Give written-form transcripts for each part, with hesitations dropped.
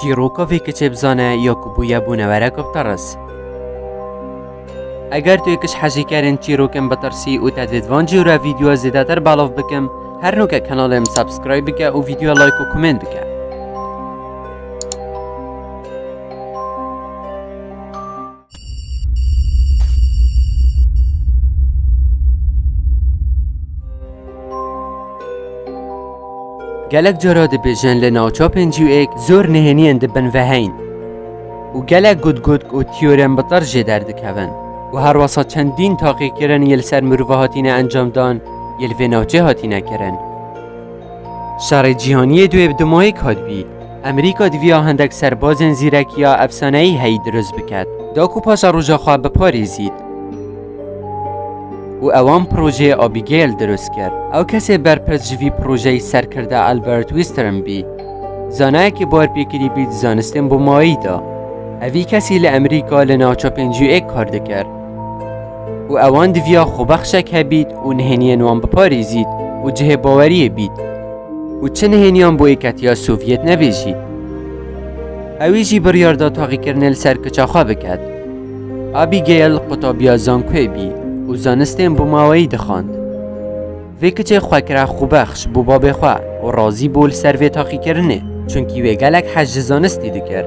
چیروکا وی کچه بزانه یا کبویا بونوره کب ترس. اگر تو یکش حجی کردن چیروکم بترسی و تدویدوان جیورا ویدیو زیده تر بالاف بکم هر نوکه کانالم سابسکرایب بکه و ویدیو لایک و کومنت بکه. گلک جارا دبیجن لناوچا 51 زور نهینین دبن وهین و گلک گود و تیورم بطر جدر دکون و هر واسه چندین تاقی کرن یل سر مروه هاتینه انجام دان یل و ناوچه هاتینه کرن. شهر جهانی دوی بدمایی کاد بی امریکا دویا هندک سربازن زیرکیا افسانه‌ای هی درست بکد داکو پاشا روژا خواه بپاریزید و اوان پروژه آبیگیل درست کرد. او کسی برپرس جوی پروژه سر کرده آلبرت ویسترن بی زانه که بار پیکری بید زانستن بو مایی دا. اوی کسی لامریکا لناوچا 51 کار دکر و اوان دویا خوبخشک هبید و نهینین وان بپاریزید و جه باوری بید و چه نهینیان بو ایکتیا سوویت نبیجید. اوی جی بریار دا تاقی کرنل سر کچاخوا بکد. آبیگیل قطابیا زانکوی بید و زانستین بو ماوی دخاند. وی کچه خواه کرا خوبخش بو باب خواه و رازی بول سر وی تاقی کرنه چونکی وی گلک حج زانستی دکر.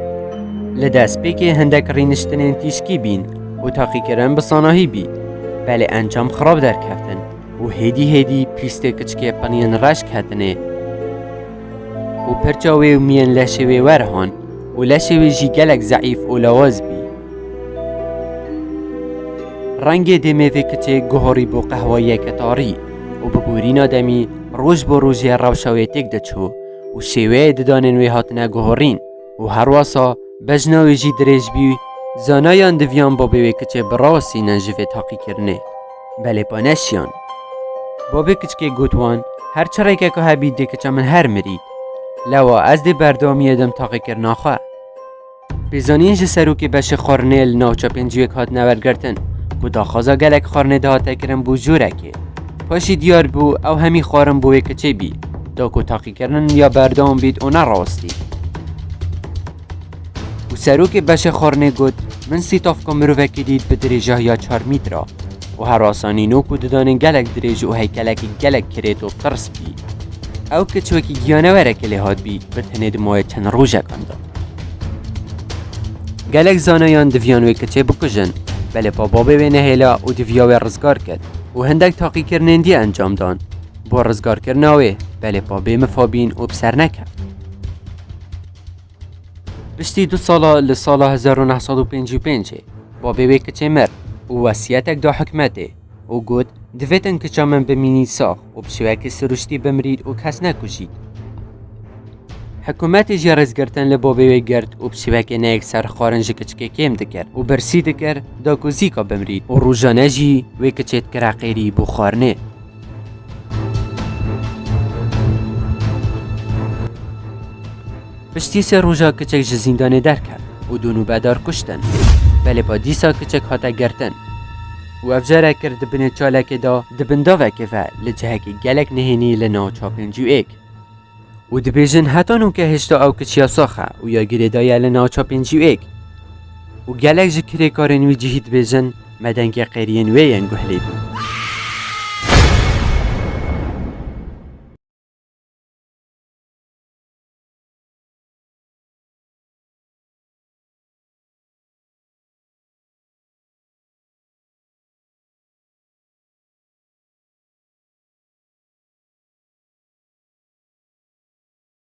لدست پیک هندک رینشتنین تیشکی بین و تاقی کرن بساناهی بی بله انجام خراب در کفتن و هیدی پیسته کچکه پنین رشک هدنه و پرچاوی و مین لشوی ورهان و لشوی جی گلک ضعیف و لواز بی. رنگ دمه وی کچه گوهری بو قهوه کتاری و ببورین آدمی روش با روژی روشاوی تک دچو و شیوه ددانن وی هاتنه گوهرین و هر واسا بجناوی جی دریج بی زانایان دویان با بوی کچه براسی ننجوه تاقی کرنه بله پانشیان بابی کچه گوتوان هر چرای که که هبید ده کچه من هر مرید لوا از ده بردامی ادم تاقی کرنا خواه بیزانین جه سرو که بشه خورنه لناوچا 51 هات نورگرتن و داخوازا گلک خورنه ده هاته کرن بو جوره که پاشی دیار بو او همی خورن بوی کچه بی داکو تاقی کرن یا بردام بید و نراستی و سرو که بشه خورنه گود من سیتاف که مروه که دید به دریجه یا 4 میترا و هر آسانی نوکو ددانن گلک دریج و هیکلک گلک کرید و ترس بی او کچوکی گیانه وره که لحاد بی به تنید ماه چند روژه کنده گلک زانایان دویانوی کچه بکجن بله با بابه و نهیلا و دویاوی رزگار کرد و هندک تاقی کرنندی انجام دان با رزگار کرناوی بله بابه مفابین و بسر نکرد. پشتی 2 ساله لسال 1955 بابه وی کچه مرد و وصیتک دا حکمته و گود دویتن کچه من بمینی ساخ و بشوک سروشتی بمرید و کس نکشید. حکومت جی رزگرتن لبابه وی گرد و بشوک نیک سر خارنج کچکه کم دکر و برسی دکر دا کزیکا بمرید و روژانه جی وی کچه کرا قیری بخارنه. پشتی 3 روژا کچک جزیندانه در کرد و دونو بدار کشتن بله با دیسا کچک هاتا گرتن و افجاره کرد دبن چالک دا دبن دا وکفه لجهک گلک نهینی لناوچا 51 و دبیجن حتا نوکه هشتا او کچیا ساخه و یا گیره دایه لناوچا 51 و گلک جکره کارنوی جهید بیجن مدنگ قیرین وی انگوهلی بود.